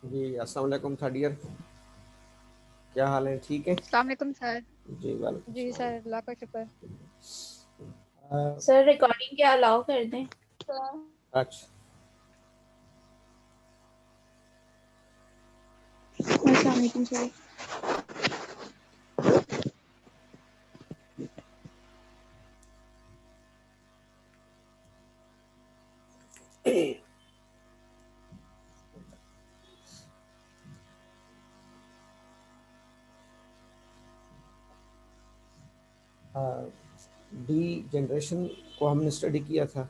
जी अस्सलाम वालेकुम third year, क्या हाल है? ठीक है अस्सलाम वालेकुम सर। जी, वालेकुम जी सलाम। सर, अल्लाह का शुक्र। अ, सर रिकॉर्डिंग क्या अलाउ कर दें? अच्छा, अस्सलाम वालेकुम सर। डी जनरेशन को हमने स्टडी किया था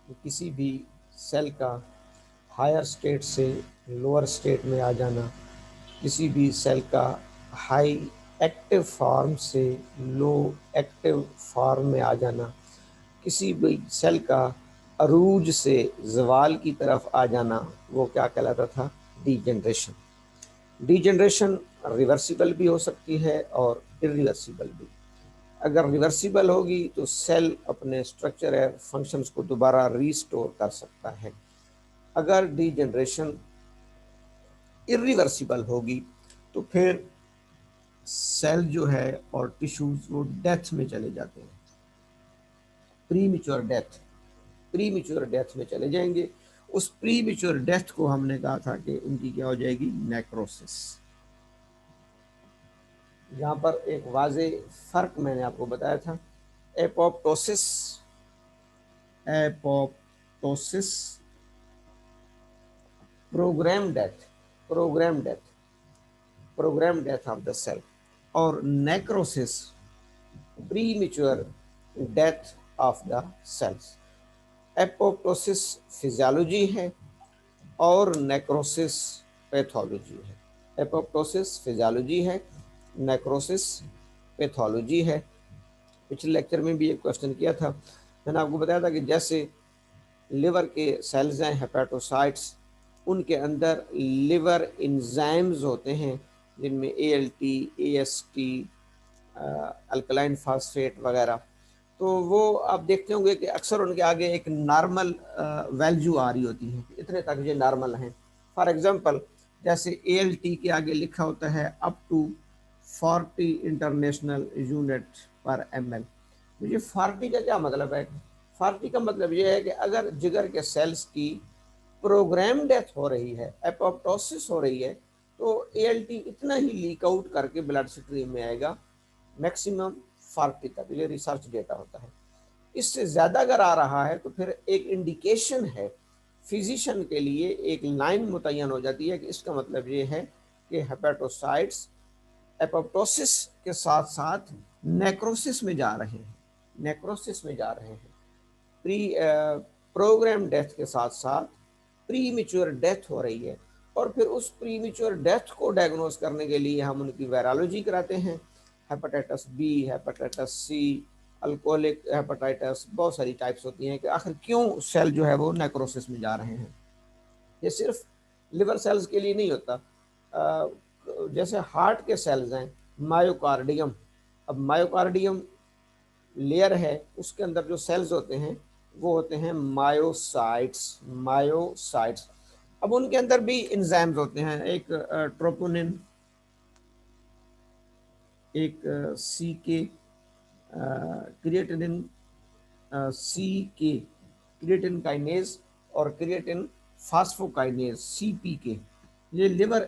कि किसी भी सेल का हायर स्टेट से लोअर स्टेट में आ जाना, किसी भी सेल का हाई एक्टिव फॉर्म से लो एक्टिव फॉर्म में आ जाना, किसी भी सेल का अरूज से जवाल की तरफ आ जाना, वो क्या कहलाता था? डीजनरेशन। डीजनरेशन रिवर्सिबल भी हो सकती है और इरिवर्सिबल भी। अगर रिवर्सिबल होगी तो सेल अपने स्ट्रक्चर या फंक्शंस को दोबारा रीस्टोर कर सकता है। अगर डीजनरेशन इरिवर्सिबल होगी तो फिर सेल जो है और टिश्यूज वो डेथ में चले जाते हैं, प्रीमिच्योर डेथ में चले जाएंगे। उस प्रीमिच्योर डेथ को हमने कहा था कि उनकी क्या हो जाएगी? नेक्रोसिस। यहाँ पर एक वाजे फर्क मैंने आपको बताया था, apoptosis, apoptosis, programme death, programme death, programme death of the cell, और necrosis, premature death of the cells. Apoptosis physiology है और नेक्रोसिस पैथोलॉजी है। एपोप्टोसिस फिजियोलॉजी है, नेक्रोसिस पैथोलॉजी है। पिछले लेक्चर में भी एक क्वेश्चन किया था, मैंने आपको बताया था कि जैसे लिवर के सेल्स हैं हेपेटोसाइट्स, उनके अंदर लिवर इंजाइम्स होते हैं जिनमें ALT, AST, अल्कलाइन फास्फेट वगैरह। तो वो आप देखते होंगे कि अक्सर उनके आगे एक नॉर्मल वैल्यू आ रही होती है, इतने तक ये नॉर्मल हैं। फॉर एग्जांपल जैसे ALT के आगे लिखा होता है अप टू 40 इंटरनेशनल यूनिट पर ml। तो ये 40 का क्या मतलब है? 40 का मतलब ये है कि अगर जिगर के सेल्स की प्रोग्राम डेथ हो रही है, एपोप्टोसिस हो रही है, तो ALT इतना ही लीक आउट करके ब्लड स्ट्रीम में आएगा, मैक्सिमम 40 तक। ये रिसर्च डेटा होता है। इससे ज़्यादा अगर आ रहा है तो फिर एक इंडिकेशन है, फिजिशियन के लिए एक लाइन मुतय्यन हो जाती है कि इसका मतलब ये है कि हेपेटोसाइट्स एपोप्टोसिस के साथ साथ नेक्रोसिस में जा रहे हैं, नेक्रोसिस में जा रहे हैं। प्री प्रोग्राम डेथ के साथ साथ प्री मिच्योर डेथ हो रही है, और फिर उस प्री मिच्योर डेथ को डायग्नोज करने के लिए हम उनकी वायरोलॉजी कराते हैं। Hepatitis B, hepatitis C, alcoholic hepatitis, बहुत सारी टाइप्स होती हैं कि आखिर क्यों सेल जो है वो नेक्रोसिस में जा रहे हैं। ये सिर्फ लिवर सेल्स के लिए नहीं होता। जैसे हार्ट के सेल्स हैं, मायोकार्डियम, अब मायोकार्डियम लेयर है, उसके अंदर जो सेल्स होते हैं वो होते हैं मायोसाइट्स, मायोसाइट्स। अब उनके अंदर भी इंजाइम्स होते हैं, एक ट्रोपोनिन, एक सी के क्रिएटिनिन, सी के क्रिएटिन काइनेज, और क्रिएटिन फास्फोकाइनेज CPK। ये लिवर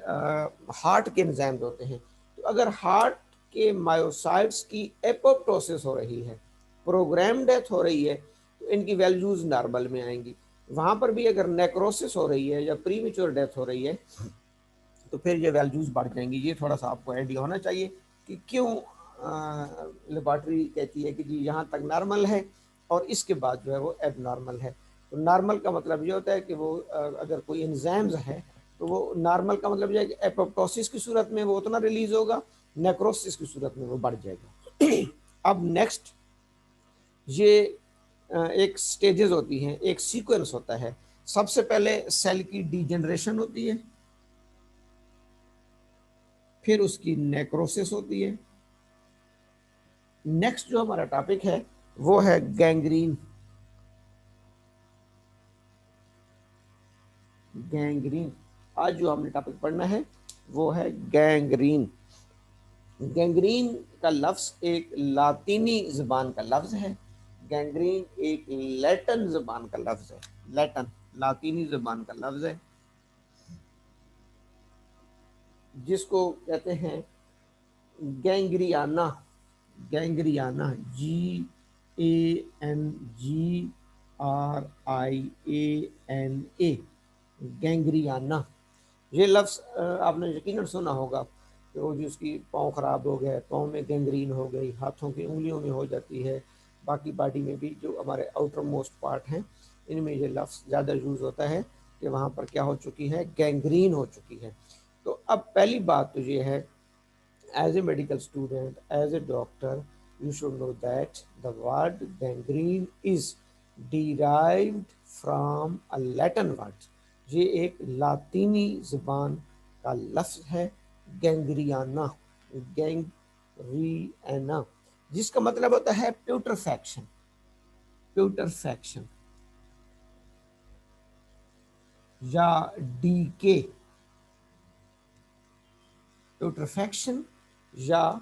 हार्ट के एंजाइम्स होते हैं। तो अगर हार्ट के मायोसाइट्स की एपोप्टोसिस हो रही है, प्रोग्राम डेथ हो रही है, तो इनकी वैल्यूज नॉर्मल में आएंगी। वहां पर भी अगर नेक्रोसिस हो रही है या प्रीमेच्योर डेथ हो रही है तो फिर ये वैल्यूज बढ़ जाएंगी। ये थोड़ा सा आपको आइडिया होना चाहिए कि क्यों लेबॉर्ट्री कहती है कि जी यहाँ तक नॉर्मल है और इसके बाद जो है वो एबनॉर्मल है। तो नॉर्मल का मतलब ये होता है कि वो अगर कोई एंजाइम्स है तो वो नॉर्मल का मतलब ये है कि एपोप्टोसिस की सूरत में वो उतना रिलीज होगा, नेक्रोसिस की सूरत में वो बढ़ जाएगा। अब नेक्स्ट ये एक स्टेजेस होती हैं, एक सीक्वेंस होता है। सबसे पहले सेल की डीजनरेशन होती है, फिर उसकी नेक्रोसिस होती है। नेक्स्ट जो हमारा टॉपिक है वो है गैंग्रीन। गैंग्रीन आज जो हमने टॉपिक पढ़ना है वो है गैंग्रीन। गैंग्रीन का लफ्ज़ एक लातीनी ज़बान का लफ्ज़ है। गैंग्रीन एक लैटिन ज़बान का लफ्ज़ है। लैटिन लातीनी ज़बान का लफ्ज़ है जिसको कहते हैं गैंग्रियाना। गैंग्रियाना GANGRIANA गैंग्रियाना। ये लफ्ज़ आपने यकीनन सुना होगा कि वो जिसकी पाँव ख़राब हो गया, पाँव में गैंग्रीन हो गई, हाथों की उंगलियों में हो जाती है, बाकी बॉडी में भी जो हमारे आउटर मोस्ट पार्ट हैं इनमें ये लफ्ज़ ज़्यादा यूज़ होता है कि वहाँ पर क्या हो चुकी है, गैंग्रीन हो चुकी है। तो अब पहली बात तो ये है, as a medical student, as a doctor, you should know that the word gangrene is derived from a Latin word. ये एक लातीनी ज़बान का लफ्ज़ है गैंग्रियाना, गैंग्रियाना, जिसका मतलब होता है प्यूट्रफैक्शन। प्यूट्रफैक्शन या डीके। प्यूट्रफैक्शन या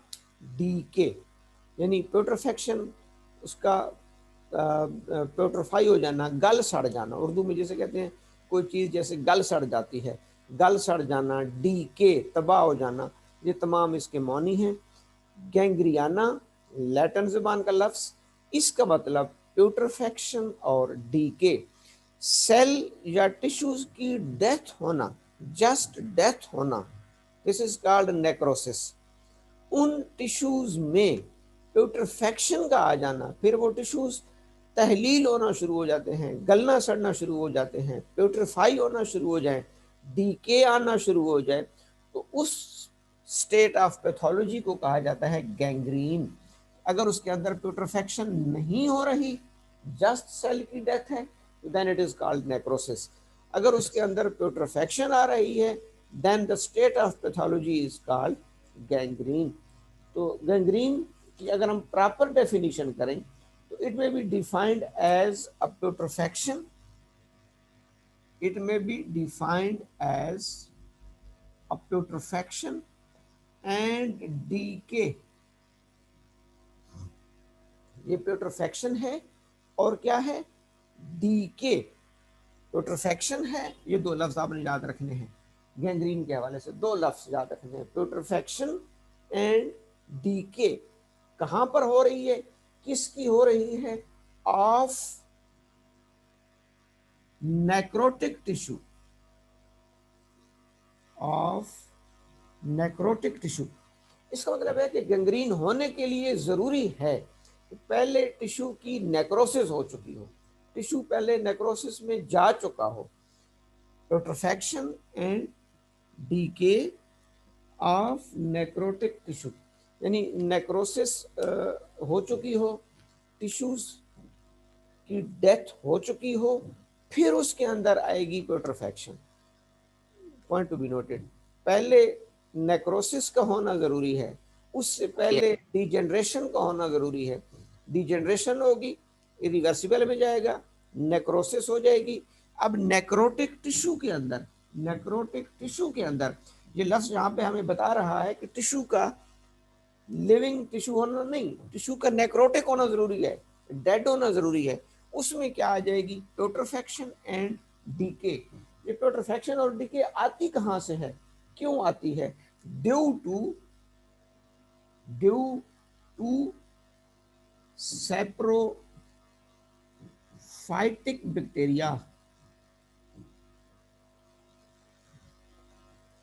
डीके यानी प्यूट्रफैक्शन उसका प्यूट्रफाई हो जाना, गल सड़ जाना। उर्दू में जैसे कहते हैं कोई चीज़ जैसे गल सड़ जाती है, गल सड़ जाना, डीके तबाह हो जाना, ये तमाम इसके मानी हैं। गैंग्रियाना लैटिन ज़बान का लफ्ज़, इसका मतलब प्यूट्रफैक्शन और डीके। सेल या टिश्यूज़ की डेथ होना, जस्ट डेथ होना, दिस इज कॉल्ड नेक्रोसिस। उन टिश्यूज में प्यूट्रफैक्शन का आ जाना, फिर वो टिश्यूज तहलील होना शुरू हो जाते हैं, गलना सड़ना शुरू हो जाते हैं, प्यूट्रीफाई होना शुरू हो जाए, डीके आना शुरू हो जाए, तो उस स्टेट ऑफ पैथोलॉजी को कहा जाता है गैंग्रीन। अगर उसके अंदर प्यूट्रफैक्शन नहीं हो रही, जस्ट सेल की डेथ है, then it is called necrosis. अगर उसके अंदर प्यूट्रफैक्शन आ रही है, then the state of pathology is called gangrene. तो गैंग्रीन की अगर हम प्रॉपर डेफिनेशन करें तो it may be defined as a putrefaction, it may be defined as a putrefaction and decay। ये प्यूट्रफैक्शन है और क्या है, डीके। प्यूट्रफैक्शन है, ये दो लफ्ज आपने याद रखने हैं, गैंग्रीन के हवाले से दो लफ्ज याद रखने हैं, प्यूट्रफैक्शन एंड डीके। कहां पर हो रही है, किसकी हो रही है, of necrotic tissue, of necrotic tissue. इसका मतलब है कि गैंग्रीन होने के लिए ज़रूरी है कि पहले टिश्यू की नेक्रोसिस हो चुकी हो, टिश्यू पहले नेक्रोसिस में जा चुका हो। Putrefaction and decay of necrotic tissue यानी नेक्रोसिस हो चुकी हो, टिश्यूज की डेथ हो चुकी हो, फिर उसके अंदर आएगी प्यूट्रफैक्शन। पॉइंट टू बी नोटेड, पहले नेक्रोसिस का होना जरूरी है, उससे पहले डिजेनरेशन का होना जरूरी है। डिजेनरेशन होगी, इरिवर्सिबल में जाएगा, नेक्रोसिस हो जाएगी। अब नेक्रोटिक टिश्यू के अंदर, नेक्रोटिक टिश्यू के अंदर ये लफ्ज यहाँ पे हमें बता रहा है कि टिश्यू का लिविंग टिश्यू होना नहीं, टिश्यू का नेक्रोटिक होना जरूरी है, डेड होना जरूरी है। उसमें क्या आ जाएगी, प्यूट्रफैक्शन एंड डीके। ये प्यूट्रफैक्शन और डीके आती कहां से है, क्यों आती है, due to saprophytic bacteria,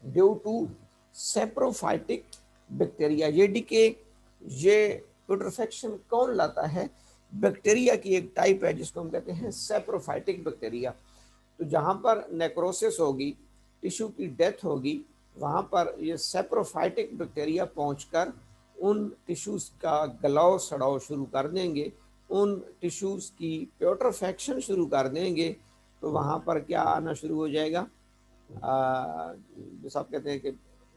due to saprophytic bacteria. ये डीके, ये प्यूट्रफैक्शन कौन लाता है, बैक्टीरिया की एक टाइप है जिसको हम कहते हैं सैप्रोफाइटिक बैक्टीरिया। तो जहाँ पर नेक्रोसिस होगी, टिश्यू की डेथ होगी, वहाँ पर ये सैप्रोफाइटिक बैक्टीरिया पहुँचकर उन टिश्यूज़ का गलाव सड़ाव शुरू कर देंगे, उन टिश्यूज़ की प्यूट्रफैक्शन शुरू कर देंगे। तो वहाँ पर क्या आना शुरू हो जाएगा, जैसा आप कहते हैं कि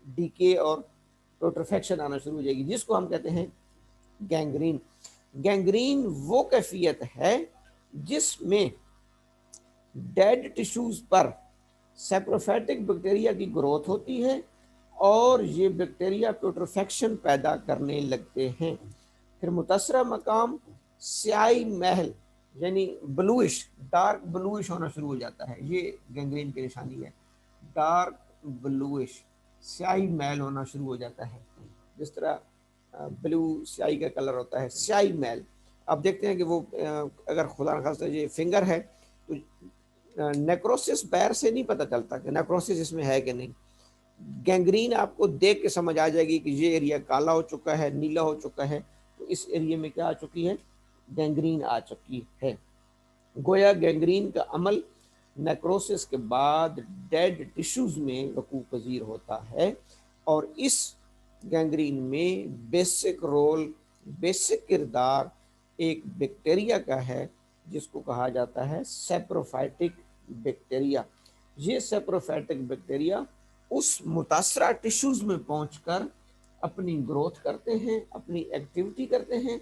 डीके और प्यूट्रफैक्शन आना शुरू हो जाएगी, जिसको हम कहते हैं गैंग्रीन। गैंग्रीन वो कैफियत है जिसमें डेड टिश्यूज पर सेप्रोफाइटिक बैक्टीरिया की ग्रोथ होती है और ये बैक्टीरिया प्यूट्रिफेक्शन पैदा करने लगते हैं। फिर मुतासरा मकाम स्याही महल यानी ब्लूइश, डार्क ब्लूइश होना शुरू हो जाता है। ये गैंग्रीन की निशानी है, डार्क ब्लूइश स्याही मैल होना शुरू हो जाता है। जिस तरह ब्लू स्याही का कलर होता है, स्याही मैल। आप देखते हैं कि वो अगर खुदा न खास्ता ये फिंगर है तो नेक्रोसिस पैर से नहीं पता चलता कि नेक्रोसिस इसमें है कि नहीं। गैंग्रीन आपको देख के समझ आ जाएगी कि ये एरिया काला हो चुका है, नीला हो चुका है, तो इस एरिया में क्या आ चुकी है, गैंग्रीन आ चुकी है। गोया गैंग्रीन का अमल नेक्रोसिस के बाद डेड टिश्यूज में वकूफ़ पजीर होता है और इस गैंग्रीन में बेसिक रोल, बेसिक किरदार एक बैक्टीरिया का है जिसको कहा जाता है सेप्रोफाइटिक बैक्टीरिया। ये सेप्रोफाइटिक बैक्टीरिया उस मुतासरा टिश्यूज में पहुंचकर अपनी ग्रोथ करते हैं, अपनी एक्टिविटी करते हैं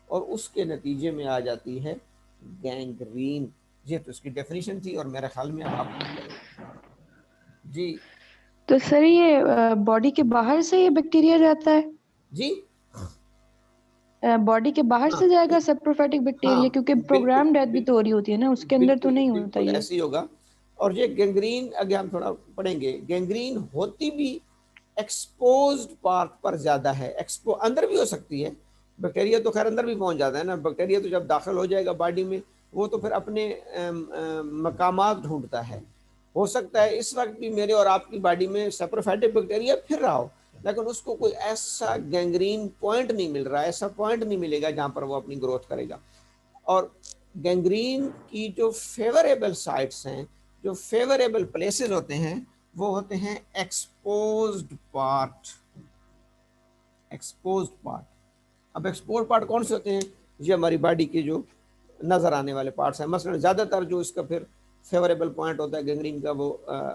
और उसके नतीजे में आ जाती है गैंग्रीन। ये तो इसकी डेफिनेशन थी और मेरे ख्याल में अब आप जी तो सर ये बॉडी के बाहर से ये बैक्टीरिया जाता है? जी बॉडी के बाहर हाँ से जाएगा सेप्रोफाइटिक बैक्टीरिया? हाँ क्योंकि बिल्कुल प्रोग्राम डेथ भी तो हो रही होती है ना, उसके अंदर तो बिल्कुल नहीं होता बिल्कुल ये। ऐसे ही होगा। और ये गैंग्रीन आगे हम थोड़ा पढ़ेंगे, गैंग्रीन होती भी एक्सपोज्ड पार्ट पर ज्यादा है। अंदर भी हो सकती है, बैक्टीरिया तो खैर अंदर भी पहुंच जाता है ना। बैक्टीरिया तो जब दाखिल हो जाएगा बॉडी में वो तो फिर अपने मकामात ढूंढता है। हो सकता है इस वक्त भी मेरे और आपकी बॉडी में सेप्रोफाइटिक बैक्टीरिया फिर रहा हो, लेकिन उसको कोई ऐसा गैंग्रीन पॉइंट नहीं मिल रहा, ऐसा पॉइंट नहीं मिलेगा जहां पर वो अपनी ग्रोथ करेगा। और गैंग्रीन की जो फेवरेबल साइट्स हैं, जो फेवरेबल प्लेसेस होते हैं, वो होते हैं एक्सपोज्ड पार्ट। एक्सपोज्ड पार्ट, अब एक्सपोज्ड पार्ट कौन से होते हैं? ये हमारी बॉडी के जो नजर आने वाले पार्ट्स हैं। मसलन ज्यादातर जो इसका फिर फेवरेबल पॉइंट होता है गैंग्रीन का, वो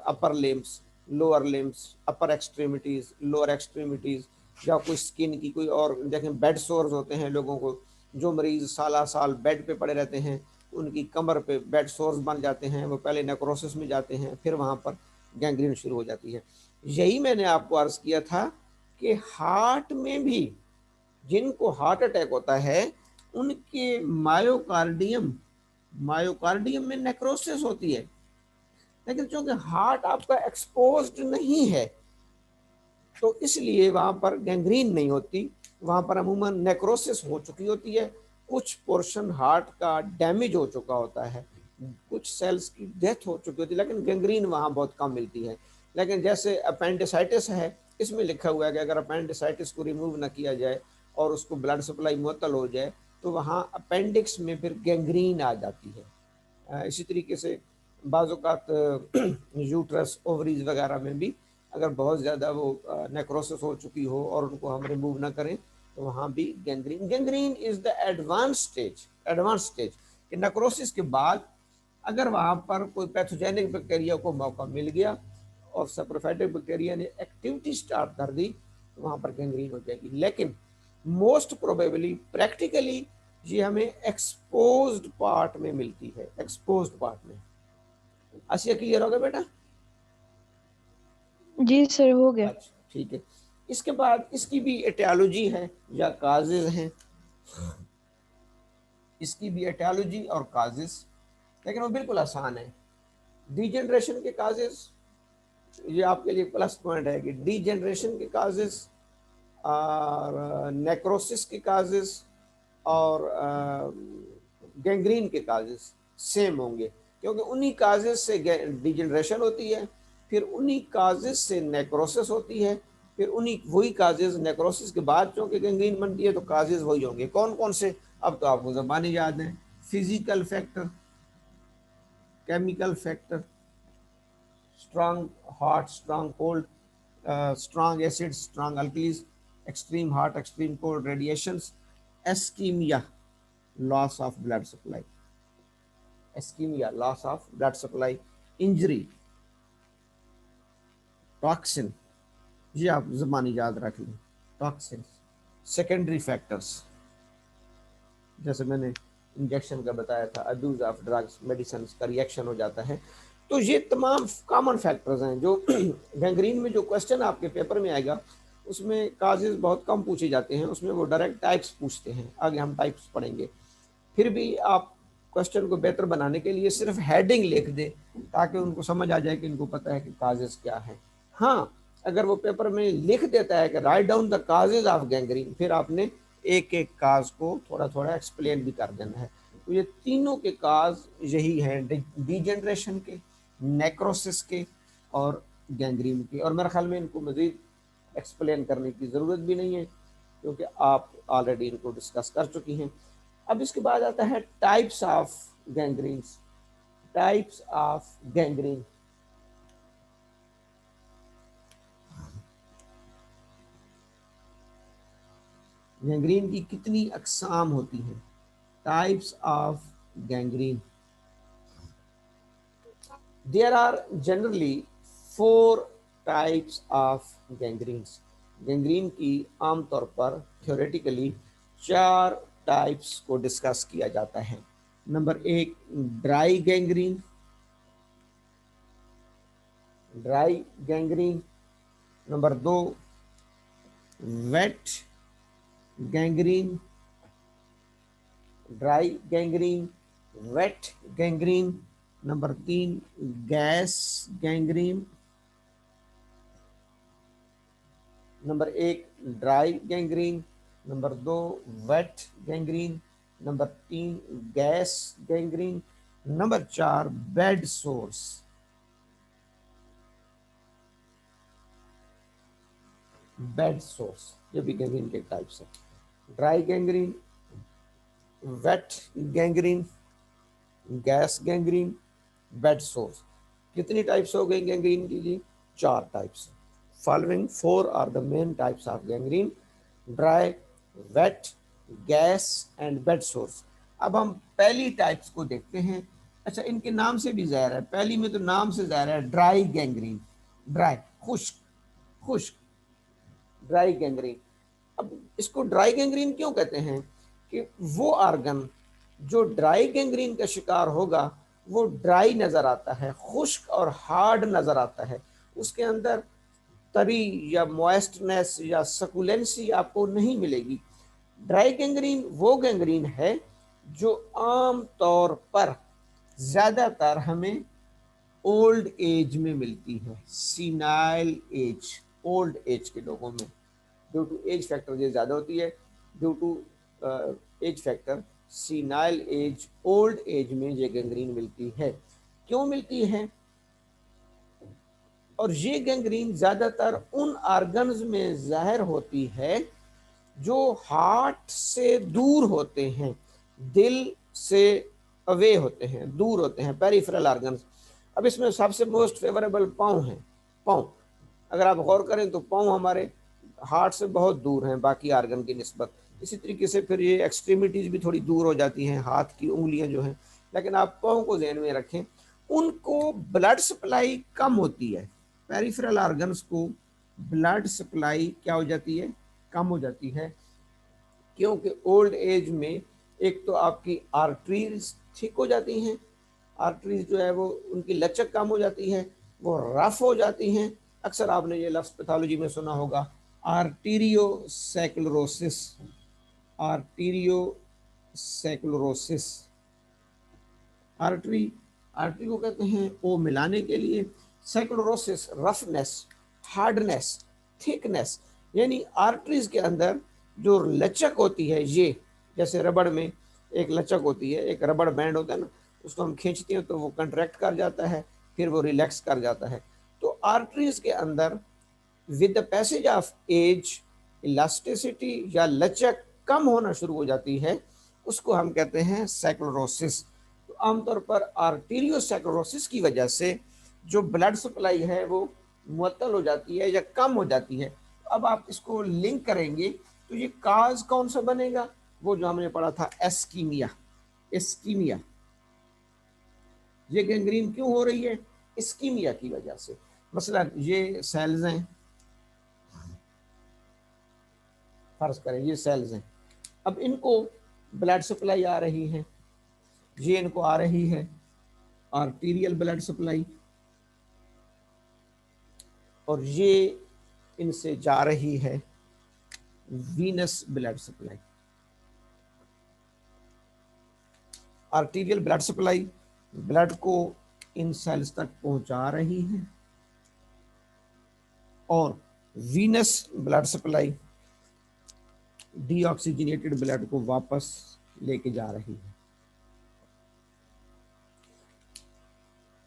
अपर लिम्स, लोअर लिम्स, अपर एक्सट्रीमिटीज, लोअर एक्सट्रीमिटीज, या कोई स्किन की कोई और देखें बेड सोर्स होते हैं लोगों को, जो मरीज साला साल बेड पे पड़े रहते हैं उनकी कमर पे बेड सोर्स बन जाते हैं, वो पहले नेक्रोसिस में जाते हैं, फिर वहाँ पर गैंग्रीन शुरू हो जाती है। यही मैंने आपको अर्ज किया था कि हार्ट में भी जिनको हार्ट अटैक होता है उनके मायोकार्डियम, मायोकार्डियम में नेक्रोसिस होती है, लेकिन चूंकि हार्ट आपका एक्सपोज्ड नहीं है तो इसलिए वहां पर गैंग्रीन नहीं होती, वहां पर अमूमन नेक्रोसिस हो चुकी होती है, कुछ पोर्शन हार्ट का डैमेज हो चुका होता है, कुछ सेल्स की डेथ हो चुकी होती है, लेकिन गैंग्रीन वहां बहुत कम मिलती है। लेकिन जैसे अपेंडिसाइटिस है, इसमें लिखा हुआ है कि अगर अपेंडिसाइटिस को रिमूव ना किया जाए और उसको ब्लड सप्लाई मुअत्तल हो जाए तो वहाँ अपेंडिक्स में फिर गैंग्रीन आ जाती है। इसी तरीके से बाज़ात यूट्रस, ओवरीज वगैरह में भी अगर बहुत ज़्यादा वो नेक्रोसिस हो चुकी हो और उनको हम रिमूव ना करें तो वहाँ भी gangrene. Gangrene is the advance stage, advance stage कि नेक्रोसिस के बाद अगर वहाँ पर कोई पैथोजेनिक बैक्टीरिया को मौका मिल गया और सेप्रोफाइटिक बैक्टीरिया ने एक्टिविटी स्टार्ट कर दी तो वहाँ पर गैंग्रीन हो जाएगी। लेकिन मोस्ट प्रोबेबली प्रैक्टिकली ये हमें एक्सपोज्ड पार्ट में मिलती है, एक्सपोज्ड पार्ट में। आसिया क्लियर हो गया बेटा? जी सर, हो गया। अच्छा ठीक है। इसके बाद इसकी भी एटियोलॉजी है या काजेज हैं, इसकी भी एटियोलॉजी और काजेज, लेकिन वो बिल्कुल आसान है। डीजेनरेशन के काजेज, ये आपके लिए प्लस पॉइंट है कि डीजेनरेशन के काजेज और नेक्रोसिस के काजेज और गैंग्रीन के काजेज सेम होंगे, क्योंकि उन्हीं काजेज से डिजेनरेशन होती है, फिर उन्हीं काजेज से नेक्रोसिस होती है, फिर उन्हीं वही काजेज नेक्रोसिस के बाद चूँकि गैंग्रीन बनती है तो काजेज वही होंगे। कौन कौन से? अब तो आपको ज़बानी याद है। Physical factor, chemical factor, strong hot, strong cold, strong acid, strong alkalis, extreme hot, extreme cold, radiations, ischemia, loss of blood supply, ischemia, loss of blood supply, injury, toxin, ये आप ज़बानी याद रख लें, टॉक्सिन। सेकेंडरी फैक्टर्स, जैसे मैंने injection का बताया था, अब्यूज ऑफ ड्रग्स, मेडिसिन का रिएक्शन हो जाता है, तो ये तमाम कॉमन फैक्टर्स हैं जो गैंग्रीन में जो क्वेश्चन आपके पेपर में आएगा उसमें काजेज बहुत कम पूछे जाते हैं, उसमें वो डायरेक्ट टाइप्स पूछते हैं। आगे हम टाइप्स पढ़ेंगे। फिर भी आप क्वेश्चन को बेहतर बनाने के लिए सिर्फ हेडिंग लिख दें ताकि उनको समझ आ जाए कि इनको पता है कि काजेज क्या है। हाँ, अगर वो पेपर में लिख देता है कि write down the causes of gangrene, फिर आपने एक एक काज को थोड़ा थोड़ा एक्सप्लेन भी कर देना है। तो ये तीनों के काज यही हैं, डीजेनरेशन के, नेक्रोसिस के और गैंग्रीन के। और मेरे ख्याल में इनको मज़ीद एक्सप्लेन करने की ज़रूरत भी नहीं है क्योंकि आप ऑलरेडी इनको डिस्कस कर चुकी हैं। अब इसके बाद आता है types of gangrenes. Types of gangrene. Gangrene की कितनी अकसाम होती हैं? Types of gangrene. There are generally 4 types of gangrene. Gangrene की आमतौर पर थ्योरेटिकली 4 टाइप्स को डिस्कस किया जाता है। Number 1 dry gangrene. Dry gangrene. Number 2 wet gangrene. Dry gangrene, wait gangrene. Number 3 gas gangrene. Number 1 dry gangrene, number 2 wet gangrene, number 3 gas gangrene, number 4 bed sores. Bed sores ये भी gangrene के types है। ड्राई gangrene, wait गैंग्रीन, गैस गैंग्रीन, बेड सोर्स। कितनी टाइप्स हो गई गैंग्रीन की जी? 4 types. Following 4 are the main types of gangrene: dry, wet, gas and bed sores. अब हम पहली टाइप्स को देखते हैं। अच्छा, इनके नाम से भी ज़ाहिर है, पहली में तो नाम से ज़ाहिर है ड्राई गैंग्रीन। ड्राई, खुश्क, खुश्क, ड्राई गैंग्रीन। अब इसको ड्राई गैंग्रीन क्यों कहते हैं? कि वो आर्गन जो ड्राई गैंग्रीन का शिकार होगा वो ड्राई नज़र आता है, खुश्क और हार्ड नज़र आता है। उसके अंदर तरी या मॉइस्टनेस या सकुलेंसी आपको नहीं मिलेगी। ड्राई गैंग्रीन वो गैंग्रीन है जो आम तौर पर ज़्यादातर हमें ओल्ड एज में मिलती है, सीनाइल एज, ओल्ड एज के लोगों में। ड्यू टू एज फैक्टर ये ज़्यादा होती है। Due to age factor senile age, old age में ये गैंग्रीन मिलती है। क्यों मिलती है? और ये गैंग्रीन ज़्यादातर उन आर्गन्स में ज़ाहिर होती है जो हार्ट से दूर होते हैं, दिल से अवे होते हैं, दूर होते हैं, पेरिफेरल आर्गन्स। अब इसमें सबसे मोस्ट फेवरेबल पाँव हैं। पाँव, अगर आप गौर करें तो पाँव हमारे हार्ट से बहुत दूर हैं बाकी आर्गन की निस्बत। इसी तरीके से फिर ये एक्सट्रीमिटीज़ भी थोड़ी दूर हो जाती हैं, हाथ की उंगलियां जो हैं। लेकिन आप पाँव को ध्यान में रखें, उनको ब्लड सप्लाई कम होती है। पेरिफेरल आर्गन्स को ब्लड सप्लाई क्या हो जाती है? कम हो जाती है, क्योंकि ओल्ड एज में एक तो आपकी आर्टरीज ठीक हो जाती हैं, आर्टरीज जो है वो उनकी लचक कम हो जाती है, वो रफ हो जाती हैं। अक्सर आपने ये लफ्ज़ पैथोलॉजी में सुना होगा, आर्टीरियोसेक्लरोसिस। आर्टीरियोसेक्लरोसिस, आर्टरी, आर्टरी को कहते हैं ओ मिलाने के लिए, सेक्लरोसिस रफनेस, हार्डनेस, थिकनेस, यानी आर्टरीज के अंदर जो लचक होती है, ये जैसे रबड़ में एक लचक होती है, एक रबड़ बैंड होता है ना, उसको हम खींचते हैं तो वो कंट्रैक्ट कर जाता है, फिर वो रिलैक्स कर जाता है। तो आर्टरीज के अंदर with the passage of age elasticity या लचक कम होना शुरू हो जाती है, उसको हम कहते हैं सेक्लरोसिस। तो आमतौर पर आर्टीरियोसेक्लरोसिस की वजह से जो ब्लड सप्लाई है वो मुअत्तल हो जाती है या कम हो जाती है। अब आप इसको लिंक करेंगे तो ये काज कौन सा बनेगा? वो जो हमने पढ़ा था एस्कीमिया। एस्कीमिया, ये गैंग्रीन क्यों हो रही है? इस्कीमिया की वजह से। मसलन ये सेल्स हैं, फर्ज करें ये सेल्स हैं, अब इनको ब्लड सप्लाई आ रही है, ये इनको आ रही है आर्टीरियल ब्लड सप्लाई, और ये इनसे जा रही है venous blood supply. Arterial blood supply blood को इन सेल्स तक पहुंचा रही है और venous blood supply deoxygenated blood को वापस लेके जा रही है।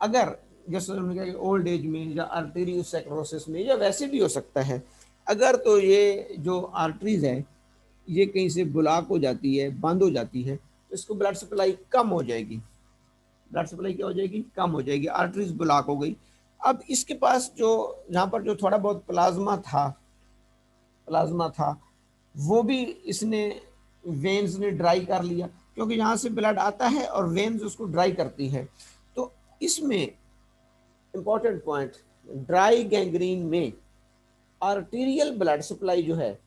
अगर जैसे हमने कहा कि ओल्ड एज में या आर्टेरियोस्क्लेरोसिस में या वैसे भी हो सकता है, अगर तो ये जो आर्टरीज है ये कहीं से ब्लॉक हो जाती है, बंद हो जाती है, तो इसको ब्लड सप्लाई कम हो जाएगी। ब्लड सप्लाई क्या हो जाएगी? कम हो जाएगी। आर्टरीज ब्लॉक हो गई। अब इसके पास जो यहाँ पर जो थोड़ा बहुत प्लाज्मा था वो भी इसने वेन्स ने ड्राई कर लिया, क्योंकि यहाँ से ब्लड आता है और वेन्स उसको ड्राई करती है। तो इसमें इंपॉर्टेंट पॉइंट, ड्राई गैंग्रीन में आर्टीरियल ब्लड सप्लाई जो है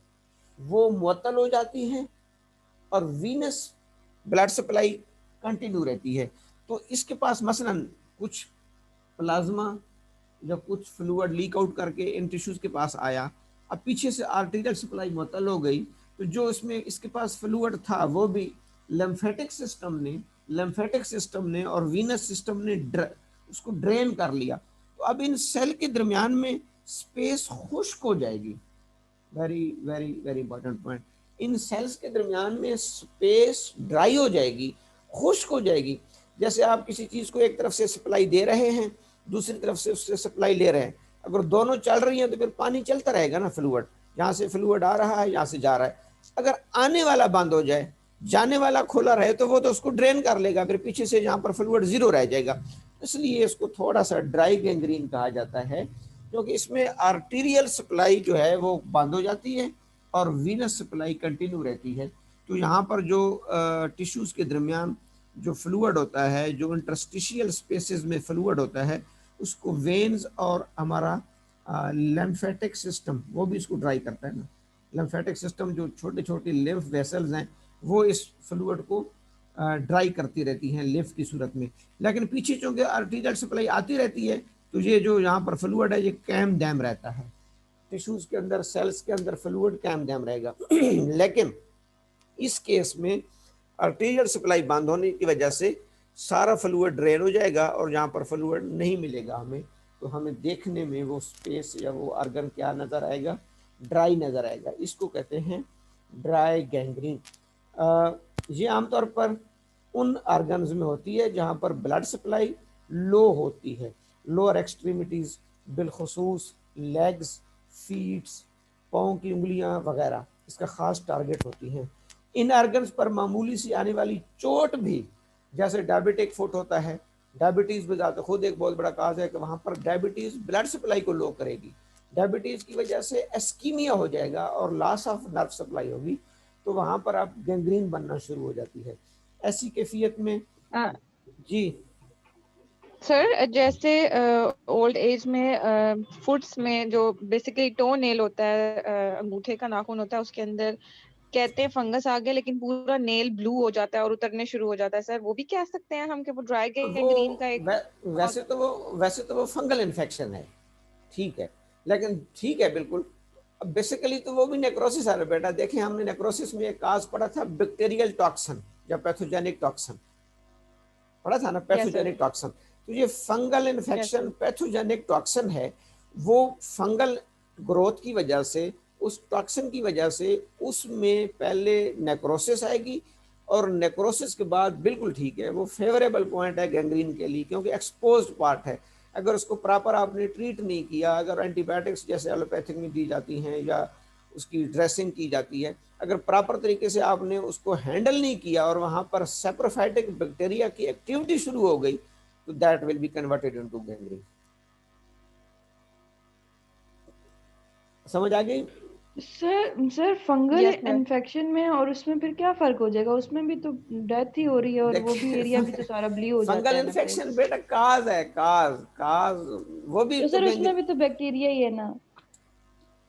वो मुअत्तल हो जाती है और वीनस ब्लड सप्लाई कंटिन्यू रहती है। तो इसके पास मसलन कुछ प्लाज्मा या कुछ फ्लूइड लीक आउट करके इन टिश्यूज के पास आया, अब पीछे से आर्टीरियल सप्लाई मुअत्तल हो गई, तो जो इसमें इसके पास फ्लूइड था वो भी लिम्फेटिक सिस्टम ने और वीनस सिस्टम ने उसको ड्रेन कर लिया। तो अब इन सेल के दरमियान में स्पेस खुश्क हो जाएगी। Very very very important point. इन सेल्स के दरमियान में स्पेस ड्राई हो जाएगी, खुश्क हो जाएगी। जैसे आप किसी चीज को एक तरफ से सप्लाई दे रहे हैं, दूसरी तरफ से उससे सप्लाई ले रहे हैं, अगर दोनों चल रही हैं तो फिर पानी चलता रहेगा ना। फ्लूइड यहाँ से फ्लूइड आ रहा है, यहाँ से जा रहा है। अगर आने वाला बंद हो जाए, जाने वाला खुला रहे, तो वो तो उसको ड्रेन कर लेगा, फिर पीछे से यहाँ पर फ्लूइड जीरो रह जाएगा। इसलिए इसको थोड़ा सा ड्राई गैंग्रीन कहा जाता है, क्योंकि इसमें आर्टीरियल सप्लाई जो है वो बंद हो जाती है और वीनस सप्लाई कंटिन्यू रहती है। तो यहाँ पर जो टिश्यूज के दरमियान जो फ्लूइड होता है, जो इंटरस्टिशियल स्पेसेस में फ्लूइड होता है, उसको वेन्स और हमारा लिम्फेटिक सिस्टम वो भी इसको ड्राई करता है ना। लिम्फेटिक सिस्टम जो छोटे छोटे लिम्फ वेसल्स हैं वो इस फ्लूइड को ड्राई करती रहती हैं लिम्फ की सूरत में। लेकिन पीछे चूंकि आर्टीरियल सप्लाई आती रहती है, तो ये जो यहाँ पर फ्लूइड है ये कैम डैम रहता है। टिश्यूज के अंदर, सेल्स के अंदर फ्लूइड कैम डैम रहेगा। लेकिन इस केस में आर्टीरियल सप्लाई बंद होने की वजह से सारा फ्लूइड ड्रेन हो जाएगा और यहाँ पर फ्लूइड नहीं मिलेगा हमें। तो हमें देखने में वो स्पेस या वो ऑर्गन क्या नजर आएगा? ड्राई नजर आएगा। इसको कहते हैं ड्राई गैंग्रीन। ये आमतौर पर उन ऑर्गन्स में होती है जहाँ पर ब्लड सप्लाई लो होती है। लोअर एक्सट्रीमिटीज, बिलखुसूस लेग्स, फीट्स, पाँव की उंगलियां वगैरह इसका खास टारगेट होती हैं। इन ऑर्गन्स पर मामूली सी आने वाली चोट भी, जैसे डायबिटिक फुट होता है, डायबिटीज भी ज़्यादा खुद एक बहुत बड़ा काज है कि वहाँ पर डायबिटीज ब्लड सप्लाई को लो करेगी। डायबिटीज की वजह से एस्कीमिया हो जाएगा और लॉस ऑफ नर्व सप्लाई होगी, तो वहाँ पर अब गैंग्रीन बनना शुरू हो जाती है। ऐसी कैफियत में जी सर, जैसे ओल्ड एज में फुट्स में जो बेसिकली टो नेल होता है, अंगूठे का नाखून होता है, उसके अंदर कहते हैं फंगस आ गया, लेकिन पूरा नेल ब्लू हो जाता है और उतरने शुरू हो जाता है। सर, वो भी कह सकते हैं हम कि वो ड्राई गैंग्रीन का एक वैसे तो वो फंगल इन्फेक्शन है, ठीक है, लेकिन ठीक है बिल्कुल। अब बेसिकली तो वो भी नेक्रोसिस है बेटा। देखें, हमने नेक्रोसिस में एक काज पढ़ा था, बैक्टीरियल टॉक्सिन या पैथोजेनिक टॉक्सिन पढ़ा था ना, पैथोजेनिक टॉक्सिन। तो ये फंगल इन्फेक्शन पैथोजेनिक टॉक्सिन है। वो फंगल ग्रोथ की वजह से, उस टॉक्सिन की वजह से उसमें पहले नेक्रोसिस आएगी और नेक्रोसिस के बाद बिल्कुल ठीक है, वो फेवरेबल पॉइंट है गैंग्रीन के लिए, क्योंकि एक्सपोज्ड पार्ट है। अगर उसको प्रॉपर आपने ट्रीट नहीं किया, अगर एंटीबायोटिक्स जैसे एलोपैथिक में दी जाती हैं या उसकी ड्रेसिंग की जाती है, अगर प्रॉपर तरीके से आपने उसको हैंडल नहीं किया और वहाँ पर सेप्रोफाइटिक बैक्टीरिया की एक्टिविटी शुरू हो गई, तो that will be converted into gangrene. समझ आ गई? सर फंगल इन्फेक्शन में और उसमें फिर क्या फर्क हो जाएगा? उसमें भी तो डेथ ही हो रही है और वो भी एरिया भी तो सारा ब्लीड हो जाता है। फंगल इन्फेक्शन बेटा काज है, काज वो भी तो सर उसमें भी तो बैक्टीरिया ही है ना।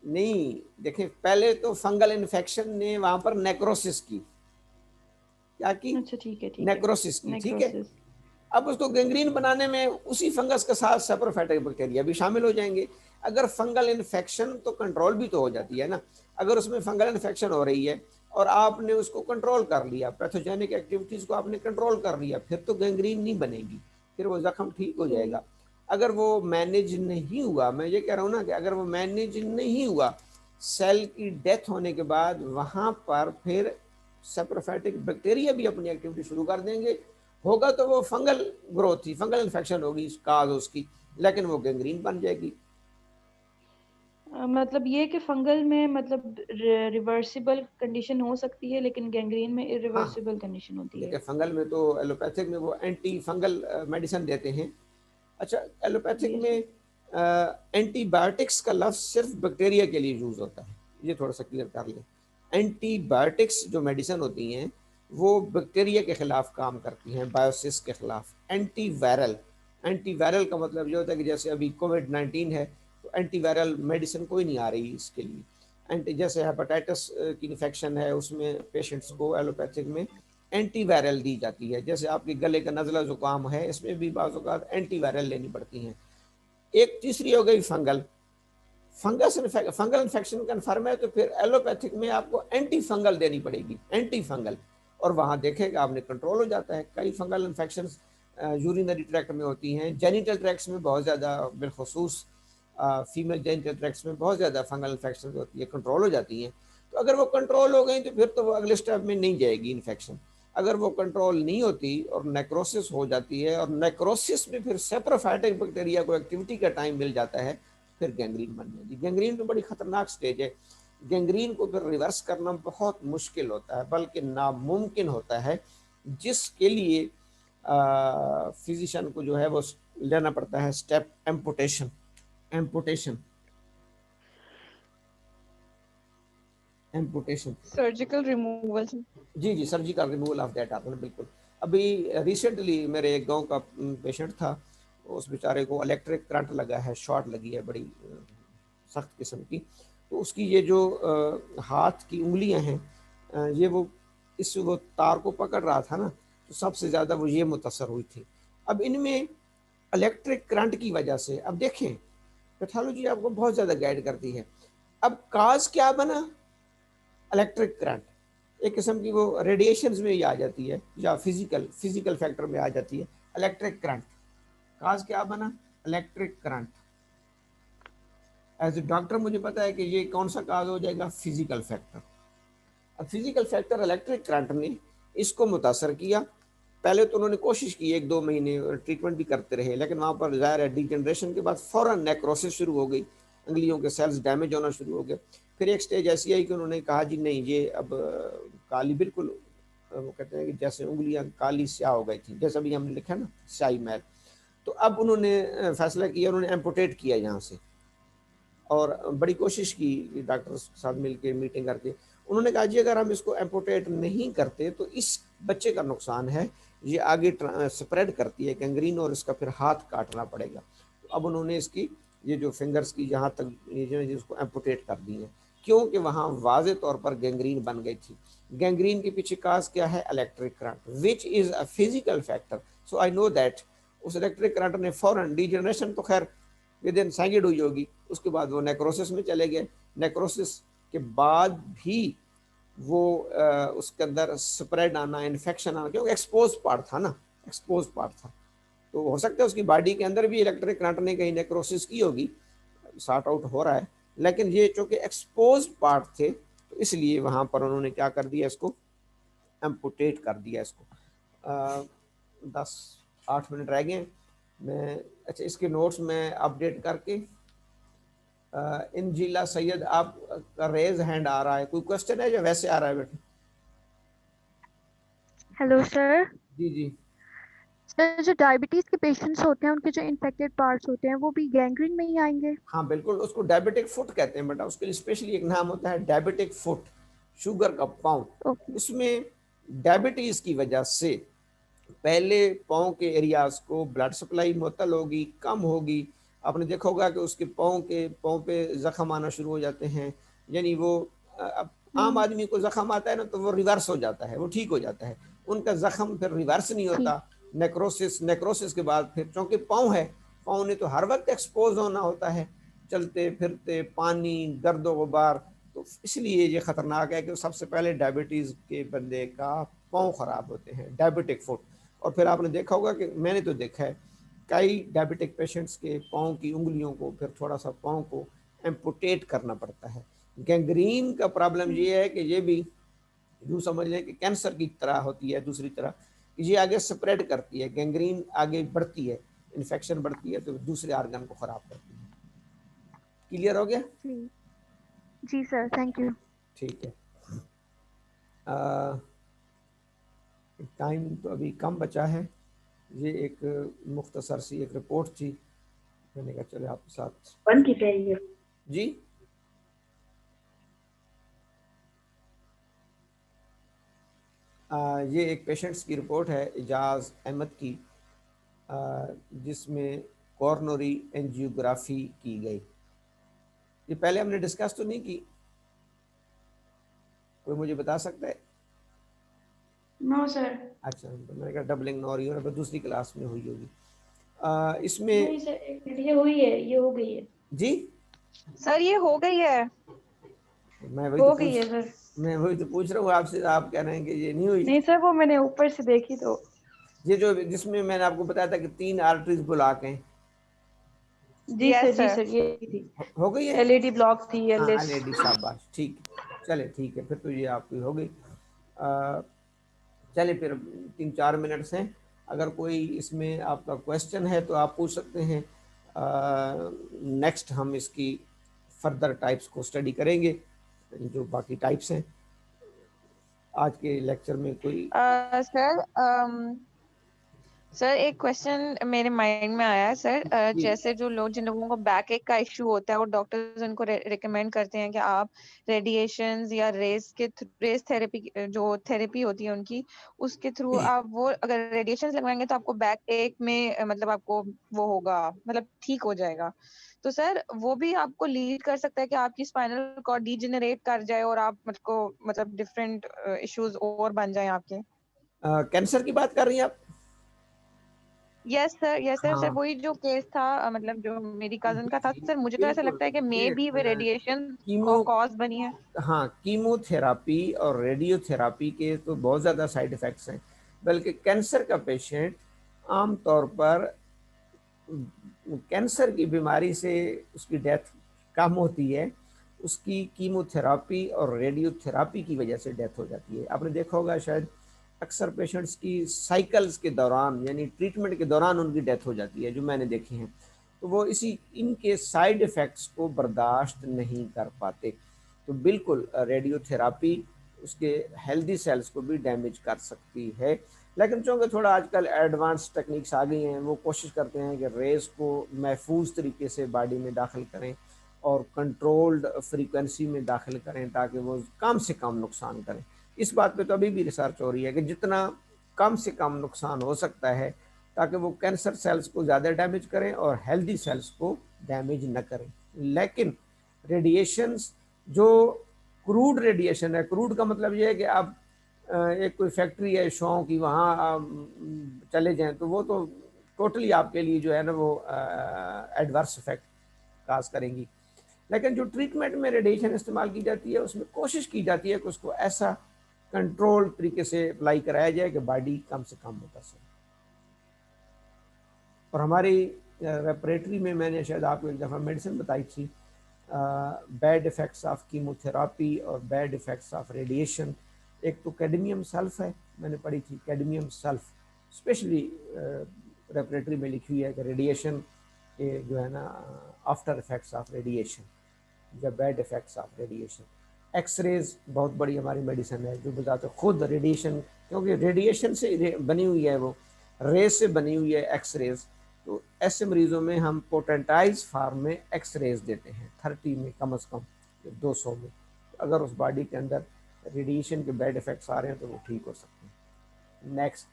नहीं, देखिए, पहले तो फंगल इन्फेक्शन ने वहां पर नेक्रोसिस की, क्या की? अच्छा, ठीक है, नेक्रोसिस की, ठीक है। अब उसको गैंग्रीन बनाने में उसी फंगस के साथ सेप्रोफाइटिक बैक्टीरिया भी शामिल हो जाएंगे। अगर फंगल इन्फेक्शन तो कंट्रोल भी तो हो जाती है ना। अगर उसमें फंगल इन्फेक्शन हो रही है और आपने उसको कंट्रोल कर लिया, पैथोजेनिक एक्टिविटीज़ को आपने कंट्रोल कर लिया, फिर तो गैंग्रीन नहीं बनेगी, फिर वो जख्म ठीक हो जाएगा। अगर वो मैनेज नहीं हुआ, मैं ये कह रहा हूँ ना कि अगर वो मैनेज नहीं हुआ, सेल की डेथ होने के बाद वहाँ पर फिर सेप्रोफाइटिक बैक्टीरिया भी अपनी एक्टिविटी शुरू कर देंगे। होगा तो वो फंगल ग्रोथ थी, फंगल इन्फेक्शन होगी काज उसकी, लेकिन वो गैंग्रीन बन जाएगी। मतलब ये कि फंगल में मतलब रिवर्सिबल कंडीशन हो सकती है, लेकिन गैंग्रीन में हाँ, इरिवर्सिबल कंडीशन होती है। देखिए फंगल में तो एलोपैथिक में वो एंटी फंगल मेडिसिन देते हैं। अच्छा, एलोपैथिक जी में एंटीबायोटिक्स का लफ्ज़ सिर्फ बैक्टीरिया के लिए यूज़ होता है, ये थोड़ा सा क्लियर कर लें। एंटीबायोटिक्स जो मेडिसिन होती हैं वो बैक्टीरिया के ख़िलाफ़ काम करती हैं, बायोसिस के ख़िलाफ़। एंटीवायरल, एंटीवायरल का मतलब ये होता है कि जैसे अभी कोविड-19 है तो एंटीवायरल मेडिसिन कोई नहीं आ रही इसके लिए। एंटी जैसे हेपेटाइटिस की इन्फेक्शन है, उसमें पेशेंट्स को एलोपैथिक में एंटीवायरल दी जाती है। जैसे आपके गले का नज़ला ज़ुकाम है, इसमें भी बाज़ औक़ात एंटीवायरल लेनी पड़ती हैं। एक तीसरी हो गई फंगल, फंगल इन्फेक्शन कन्फर्म है तो फिर एलोपैथिक में आपको एंटी फंगल देनी पड़ेगी, एंटी फंगल, और वहाँ देखेगा आपने कंट्रोल हो जाता है। कई फंगल इन्फेक्शन यूरिनरी ट्रैक्ट में होती हैं, जेनिटल ट्रैक्ट्स में बहुत ज़्यादा, बिलखसूस फीमेल जेनिटल ट्रैक्ट्स में बहुत ज़्यादा फंगल इन्फेक्शन होती है, कंट्रोल हो जाती हैं। तो अगर वो कंट्रोल हो गई तो फिर तो वो अगले स्टेप में नहीं जाएगी इन्फेक्शन। अगर वो कंट्रोल नहीं होती और नेक्रोसिस हो जाती है, और नेक्रोसिस में फिर सेप्रोफाइटिक बैक्टीरिया को एक्टिविटी का टाइम मिल जाता है, फिर गैंग्रीन बन जाती है। गैंग्रीन तो बड़ी खतरनाक स्टेज है। गैंग्रीन को फिर रिवर्स करना बहुत मुश्किल होता है, बल्कि नामुमकिन होता है, जिसके लिए फिजिशियन को जो है वो लेना पड़ता है step amputation. Amputation amputation surgical removal. जी, सर्जिकल रिमूवल ऑफ दैट आपने बिल्कुल। अभी रिसेंटली मेरे एक गांव का पेशेंट था, उस बेचारे को इलेक्ट्रिक करंट लगा है, शॉर्ट लगी है बड़ी सख्त किस्म की। तो उसकी ये जो हाथ की उंगलियां हैं, ये वो तार को पकड़ रहा था ना, तो सबसे ज़्यादा वो ये मुतासर हुई थी। अब इनमें इलेक्ट्रिक करंट की वजह से, अब देखें पैथोलॉजी आपको बहुत ज़्यादा गाइड करती है। अब काज क्या बना? Electric current. एक किस्म की वो रेडिएशंस में ही आ जाती है, या फिजिकल फैक्टर में आ जाती है इलेक्ट्रिक करंट। काज क्या बना? Electric current. As a doctor मुझे पता है कि ये कौन सा काज हो जाएगा? Physical factor. अब फिजिकल फैक्टर इलेक्ट्रिक करंट ने इसको मुतासर किया। पहले तो उन्होंने कोशिश की 1-2 महीने, ट्रीटमेंट भी करते रहे, लेकिन वहाँ पर ज़ाहिर है डिजनरेशन के बाद फ़ौरन नेक्रोसिस शुरू हो गई, अंगुलियों के सेल्स डैमेज होना शुरू हो गए। फिर एक स्टेज ऐसी आई कि उन्होंने कहा जी नहीं, ये अब काली बिल्कुल, वो कहते हैं कि जैसे उंगलियां काली स्याह हो गई थी, जैसा भी हमने लिखा ना, स्याही मैल। तो अब उन्होंने फैसला किया, उन्होंने एम्पुटेट किया यहाँ से, और बड़ी कोशिश की डॉक्टर्स के साथ मिलकर मीटिंग करके। उन्होंने कहा जी अगर हम इसको एम्पुटेट नहीं करते तो इस बच्चे का नुकसान है, ये आगे स्प्रेड करती है गैंग्रीन, और इसका फिर हाथ काटना पड़ेगा। तो अब उन्होंने इसकी ये जो फिंगर्स की जहाँ तक इसको एम्पुटेट कर दी है, क्योंकि वहाँ वाजे तौर पर गैंग्रीन बन गई थी। गैंग्रीन के पीछे काज क्या है? Electric current, which is a physical factor. So I know that उस इलेक्ट्रिक करंट ने फ़ौरन, डिजनरेशन तो खैर विद इन सेकेंड हुई होगी, उसके बाद वो नेक्रोसिस में चले गए। नेक्रोसिस के बाद भी वो उसके अंदर स्प्रेड आना, इन्फेक्शन आना, क्योंकि एक्सपोज पार्ट था ना, एक्सपोज पार्ट था, तो हो सकता है उसकी बॉडी के अंदर भी इलेक्ट्रिक करंट ने कहीं नेक्रोसिस की होगी, सॉर्ट आउट हो रहा है। लेकिन ये चूँकि एक्सपोज पार्ट थे, तो इसलिए वहाँ पर उन्होंने क्या कर दिया, इसको एम्पुटेट कर दिया इसको। 10-8 मिनट रह गए मैं, अच्छा इसके नोट्स में अपडेट करके। इंजिला सैयद, आप का रेज हैंड आ रहा है, कोई क्वेश्चन है या वैसे आ रहा है बेटा? Hello sir. जी जी सर, जो डायबिटीज के पेशेंट्स होते हैं उनके जो इन्फेक्टेड पार्ट्स होते हैं वो भी गैंग्रीन में ही आएंगे? हाँ बिल्कुल, उसको डायबिटिक फुट कहते हैं बेटा, उसके लिए स्पेशली एक नाम होता है डायबिटिक फुट, शुगर का पाँव। ओके। उसमें डायबिटीज़ की वजह से पहले पाँव के एरियाज को ब्लड सप्लाई मुअत्तल होगी, कम होगी। आपने देखा होगा कि उसके पाँव पे ज़ख़म आना शुरू हो जाते हैं, यानी वो अब आम आदमी को ज़ख़म आता है ना तो वो रिवर्स हो जाता है, वो ठीक हो जाता है। उनका ज़ख़म फिर रिवर्स नहीं ठीक। होता। नेक्रोसिस के बाद फिर, चूँकि पाँव है, पाँव ने तो हर वक्त एक्सपोज होना होता है, चलते फिरते, पानी, गर्दो गुबार, तो इसलिए ये ख़तरनाक है कि सबसे पहले डायबिटीज़ के बंदे का पाँव ख़राब होते हैं, डायबिटिक फुट। और फिर आपने देखा होगा कि मैंने तो देखा है कई डायबिटिक पेशेंट्स के पाँव की उंगलियों को, फिर थोड़ा सा पाँव को एम्पुटेट करना पड़ता है। गैंग्रीन का प्रॉब्लम ये है कि ये भी यूँ समझ लें कि कैंसर की तरह होती है, दूसरी तरह ये आगे स्प्रेड करती है, गैंग्रीन आगे बढ़ती है, इन्फेक्शन बढ़ती है तो दूसरे ऑर्गन को ख़राब करती है। क्लियर हो गया? जी जी सर, थैंक यू। ठीक है। टाइम तो अभी कम बचा है। ये एक मुख्तसर सी एक रिपोर्ट थी, मैंने कहा चले आपके साथ। बंद की चाहिए जी ये एक पेशेंट्स की रिपोर्ट है एजाज अहमद की, जिसमें कॉर्नरी एंजियोग्राफी की गई। ये पहले हमने डिस्कस तो नहीं की, कोई मुझे बता सकता है? No sir. अच्छा, तो मैंने कहा डबलिंग ना हो रही हो, दूसरी क्लास में हुई होगी। इसमें नहीं सर, एक मिनट, ये हुई है, ये हो गई है। जी सर ये हो गई है, मैं वही तो हो गई पूछ है सर। मैं वही तो पूछ रहा हूँ आपसे, आप कह रहे हैं कि ये नहीं हुई। नहीं सर, वो मैंने ऊपर से देखी तो। ये जो जिसमें मैंने आपको बताया था कि 3 आर्टरीज ब्लॉक हैं, जी सर, यस जी सर। सर, ये थी। हो गई है? एलईडी ब्लॉक थी, हाँ एलएस। एलईडी, शाबाश, ठीक है, चले ठीक है, फिर तो ये आपकी हो गई। चले फिर 3-4 मिनट्स हैं, अगर कोई इसमें आपका क्वेश्चन है तो आप पूछ सकते हैं। नेक्स्ट हम इसकी फर्दर टाइप्स को स्टडी करेंगे, जो बाकी टाइप्स हैं। आज के लेक्चर में कोई सर सर एक क्वेश्चन मेरे माइंड में आया है सर। जी जैसे जो लोग, जिन लोगों को बैक एक का इश्यू होता है और डॉक्टर्स उनको रिकमेंड करते हैं कि आप रेडिएशंस या रेस थेरेपी, जो थेरेपी होती है उनकी, उसके थ्रू आप वो अगर रेडिएशंस लगवाएंगे तो आपको बैक एक में मतलब आपको वो होगा, मतलब ठीक हो जाएगा। तो सर वो भी आपको लीड कर सकता है कि आपकी स्पाइनल कॉर्ड डीजेनरेट कर जाए और आप मतलब डिफरेंट इश्यूज और बन जाए आपके। कैंसर की बात कर रही हैं आप? Yes sir, yes sir. Sir हाँ वही जो केस था, मतलब जो मेरी कजन का था जी, सर, मुझे तो ऐसा बिल्कुल। लगता है कि मे ये बी वे रेडिएशन कीमो कॉज बनी है। हाँ, कीमोथेरापी और रेडियोथेरापी के तो बहुत ज़्यादा साइड इफ़ेक्ट्स हैं, बल्कि कैंसर का पेशेंट आम तौर पर कैंसर की बीमारी से उसकी डेथ कम होती है, उसकी कीमोथेरापी और रेडियोथेरापी की वजह से डेथ हो जाती है। आपने देखा होगा शायद अक्सर पेशेंट्स की साइकिल्स के दौरान, यानी ट्रीटमेंट के दौरान उनकी डेथ हो जाती है, जो मैंने देखे हैं। तो वो इनके साइड इफ़ेक्ट्स को बर्दाश्त नहीं कर पाते। तो बिल्कुल रेडियोथेरापी उसके हेल्दी सेल्स को भी डैमेज कर सकती है। लेकिन चूँकि थोड़ा आजकल एडवांस टेक्निक्स आ गई हैं, वो कोशिश करते हैं कि रेस को महफूज तरीके से बॉडी में दाखिल करें और कंट्रोल्ड फ्रीक्वेंसी में दाखिल करें, ताकि वो कम से कम नुकसान करें। इस बात पे तो अभी भी रिसर्च हो रही है कि जितना कम से कम नुकसान हो सकता है, ताकि वो कैंसर सेल्स को ज़्यादा डैमेज करें और हेल्दी सेल्स को डैमेज न करें। लेकिन रेडिएशंस जो क्रूड रेडिएशन है, क्रूड का मतलब ये है कि आप एक कोई फैक्ट्री है शॉ की, वहाँ आप चले जाएं तो वो तो टोटली आपके लिए जो है ना वो एडवर्स इफेक्ट काज करेंगी। लेकिन जो ट्रीटमेंट में रेडिएशन इस्तेमाल की जाती है, उसमें कोशिश की जाती है कि उसको ऐसा कंट्रोल तरीके से अप्लाई कराया जाए कि बॉडी कम से कम हो सके। और हमारी रेपरेटरी में मैंने शायद आपको एक दफ़ा मेडिसिन बताई थी, बैड इफ़ेक्ट्स ऑफ कीमोथेरापी और बैड इफ़ेक्ट्स ऑफ रेडिएशन। एक तो कैडमियम सल्फ है, मैंने पढ़ी थी कैडमियम सल्फ, स्पेशली रेपरेटरी में लिखी हुई है कि रेडिएशन के जो है ना आफ्टर इफ़ेक्ट्स ऑफ रेडिएशन या bad effects of radiation. X rays बहुत बड़ी हमारी मेडिसिन है, जो बताते खुद रेडिएशन, क्योंकि रेडिएशन से बनी हुई है, वो रेस से बनी हुई है एक्सरेज। तो ऐसे मरीज़ों में हम पोटेंटाइज फार्म में एक्सरेज देते हैं 30 में कम अज़ कम 200 में। तो अगर उस बॉडी के अंदर रेडिएशन के बैड इफ़ेक्ट्स आ रहे हैं तो वो ठीक हो सकते हैं। नेक्स्ट,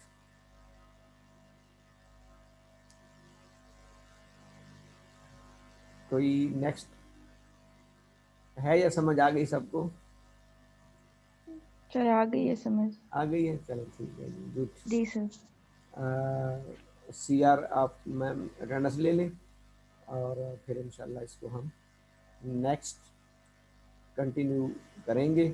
कोई नेक्स्ट है या समझ आ गई सबको? चल आ गई है समझ। आ गई है, चलो ठीक है जी, गुड। जी सर। CR आप मैम अटेंडेंस ले लें और फिर इंशाल्लाह इसको हम नेक्स्ट कंटिन्यू करेंगे।